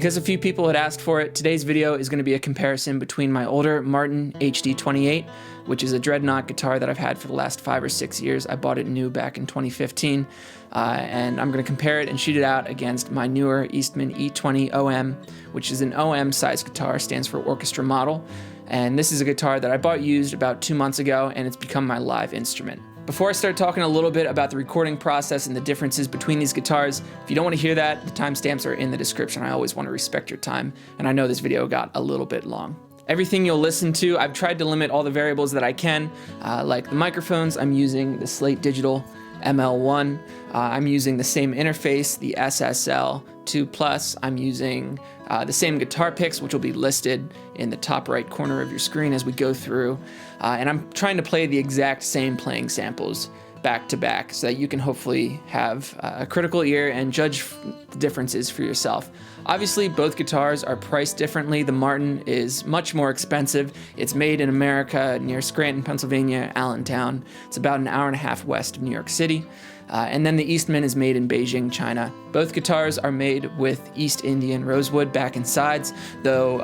Because a few people had asked for it, today's video is going to be a comparison between my older Martin HD28, which is a Dreadnought guitar that I've had for the last 5 or 6 years. I bought it new back in 2015, and I'm going to compare it and shoot it out against my newer Eastman E20 OM, which is an OM size guitar, stands for Orchestra model. And this is a guitar that I bought used about 2 months ago, and it's become my live instrument. Before I start talking a little bit about the recording process and the differences between these guitars, if you don't want to hear that, the timestamps are in the description. I always want to respect your time, and I know this video got a little bit long. Everything you'll listen to, I've tried to limit all the variables that I can, like the microphones. I'm using the Slate Digital ML1. I'm using the same interface, the SSL 2 Plus. I'm using the same guitar picks, which will be listed in the top right corner of your screen as we go through. And I'm trying to play the exact same playing samples back to back so that you can hopefully have a critical ear and judge the differences for yourself. Obviously, both guitars are priced differently. The Martin is much more expensive. It's made in America near Scranton, Pennsylvania, Allentown. It's about an hour and a half west of New York City. And then the Eastman is made in Beijing, China. Both guitars are made with East Indian rosewood back and sides, though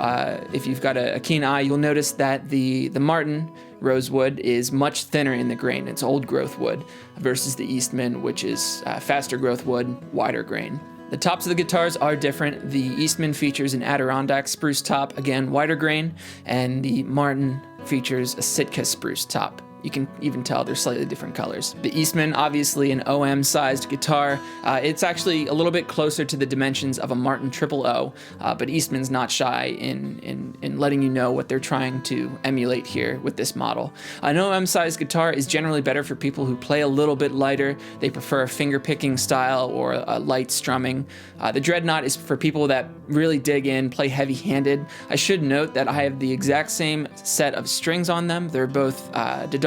if you've got a keen eye, you'll notice that the Martin rosewood is much thinner in the grain. It's old growth wood versus the Eastman, which is faster growth wood, wider grain. The tops of the guitars are different. The Eastman features an adirondack spruce top, again wider grain, and the Martin features a sitka spruce top. You can even tell they're slightly different colors. The Eastman, obviously an OM-sized guitar. It's actually a little bit closer to the dimensions of a Martin 000, but Eastman's not shy in letting you know what they're trying to emulate here with this model. An OM-sized guitar is generally better for people who play a little bit lighter. They prefer a finger-picking style or a light strumming. The Dreadnought is for people that really dig in, play heavy-handed. I should note that I have the exact same set of strings on them. They're both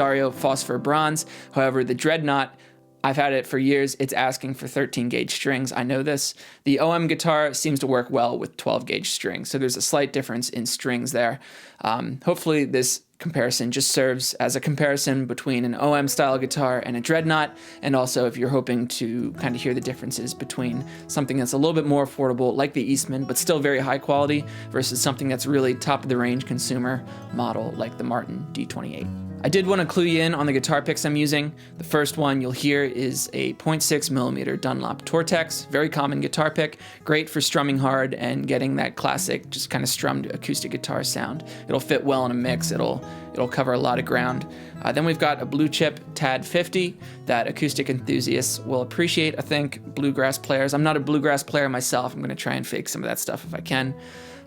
phosphor bronze. However, the Dreadnought, I've had it for years. It's asking for 13 gauge strings. I know this. The OM guitar seems to work well with 12 gauge strings, so there's a slight difference in strings there. Hopefully this comparison just serves as a comparison between an OM style guitar and a Dreadnought, and also if you're hoping to kind of hear the differences between something that's a little bit more affordable like the Eastman but still very high quality versus something that's really top of the range consumer model like the Martin D28. I did want to clue you in on the guitar picks I'm using. The first one you'll hear is a 0.6mm Dunlop Tortex, very common guitar pick, great for strumming hard and getting that classic, just kind of strummed acoustic guitar sound. It'll fit well in a mix, it'll cover a lot of ground. Then we've got a blue chip TAD 50 that acoustic enthusiasts will appreciate, I think, bluegrass players. I'm not a bluegrass player myself, I'm going to try and fake some of that stuff if I can.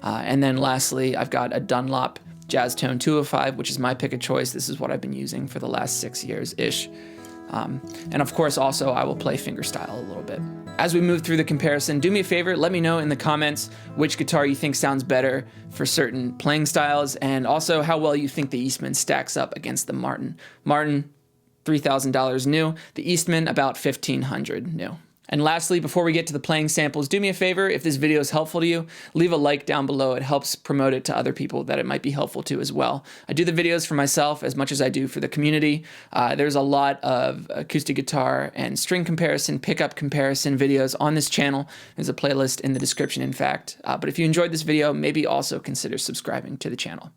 And then lastly, I've got a Dunlop Jazz Tone 205, which is my pick of choice. This is what I've been using for the last 6 years-ish. And of course, also, I will play fingerstyle a little bit. As we move through the comparison, do me a favor, let me know in the comments which guitar you think sounds better for certain playing styles, and also how well you think the Eastman stacks up against the Martin. Martin, $3,000 new. The Eastman, about $1,500 new. And lastly, before we get to the playing samples, do me a favor, if this video is helpful to you, leave a like down below. It helps promote it to other people that it might be helpful to as well. I do the videos for myself as much as I do for the community. There's a lot of acoustic guitar and string comparison, pickup comparison videos on this channel. There's a playlist in the description, in fact. But if you enjoyed this video, maybe also consider subscribing to the channel.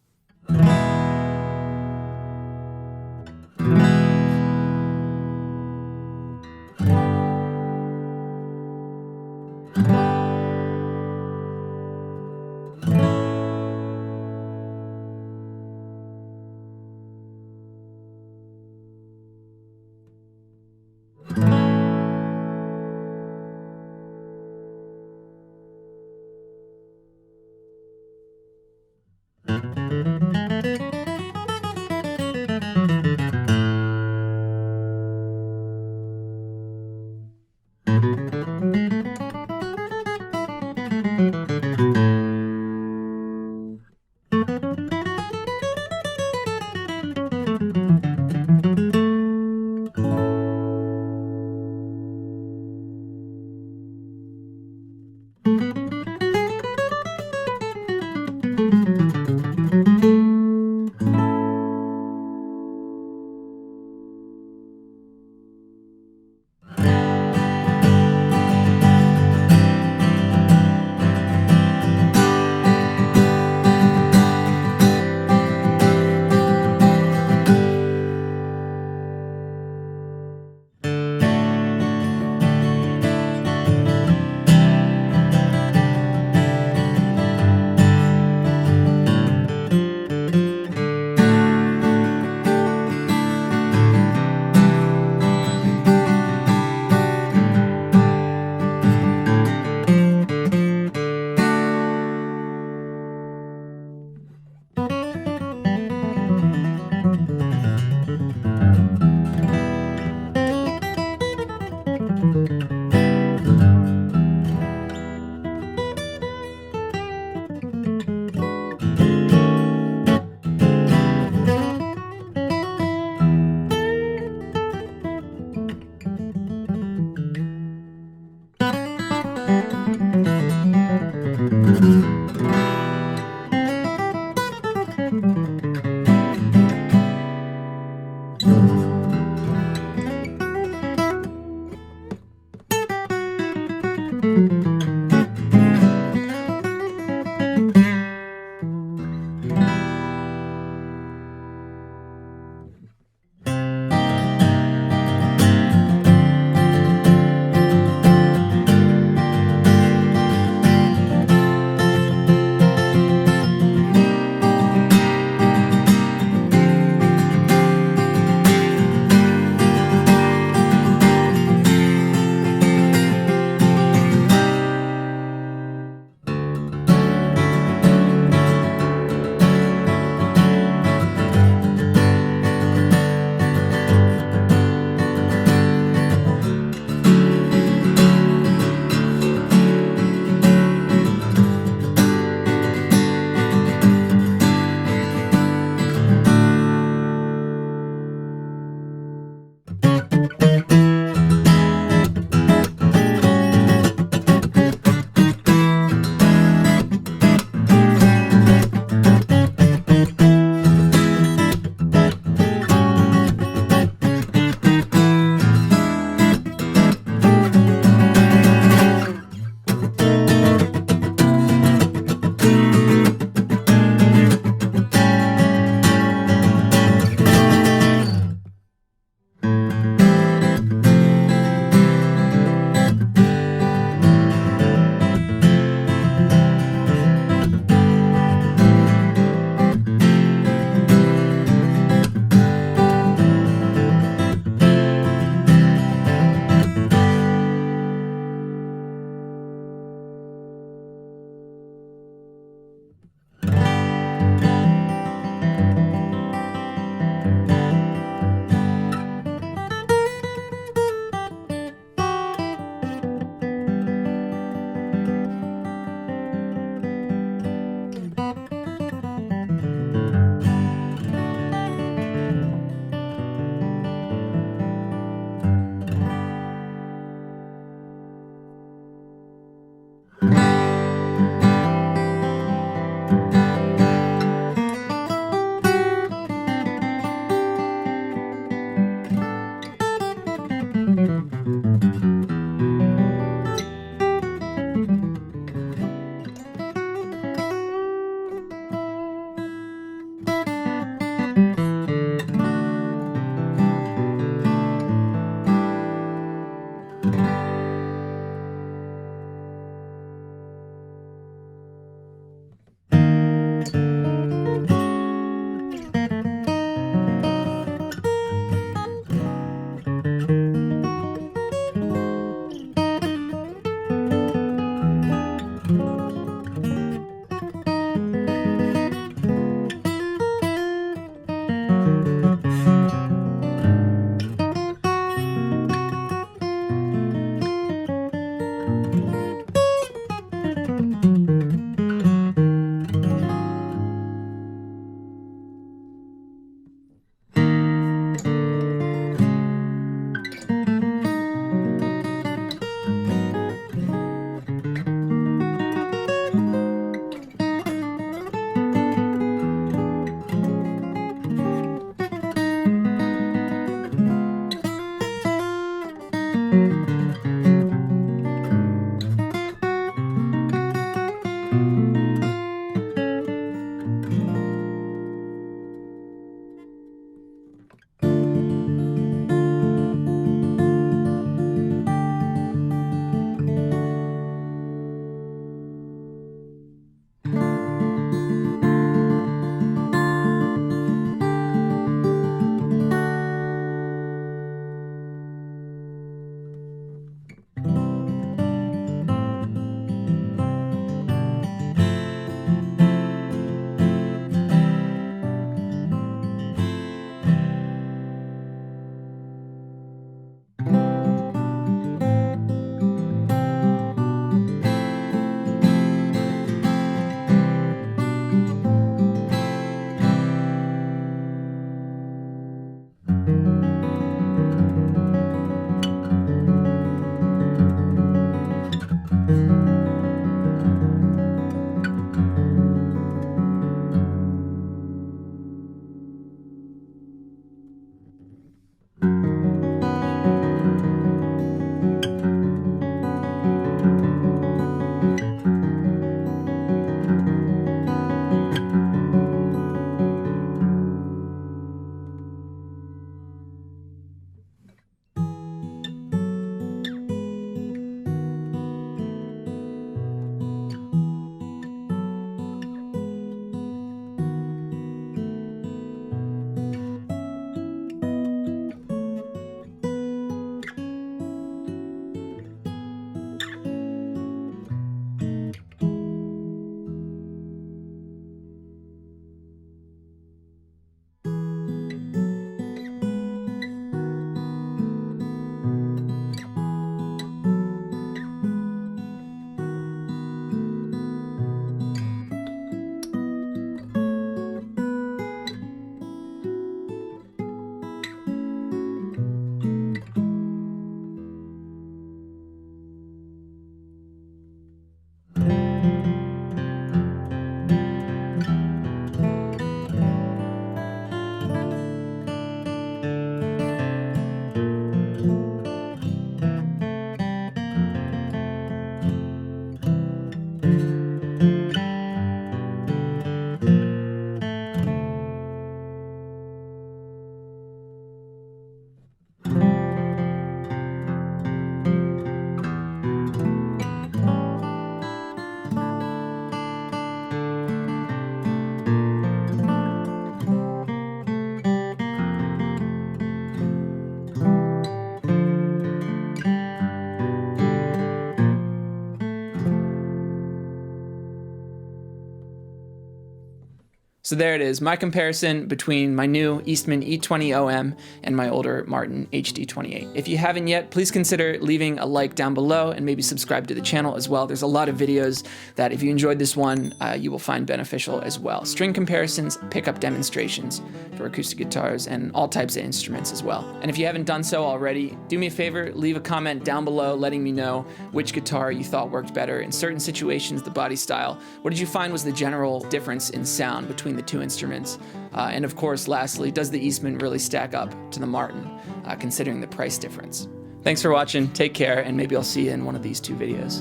So there it is, my comparison between my new Eastman E20 OM and my older Martin HD28. If you haven't yet, please consider leaving a like down below and maybe subscribe to the channel as well. There's a lot of videos that if you enjoyed this one, you will find beneficial as well. String comparisons, pickup demonstrations for acoustic guitars, and all types of instruments as well. And if you haven't done so already, do me a favor, leave a comment down below letting me know which guitar you thought worked better in certain situations, the body style. What did you find was the general difference in sound between the two instruments? And of course, lastly, does the Eastman really stack up to the Martin, considering the price difference? Thanks for watching, take care, and maybe I'll see you in one of these two videos.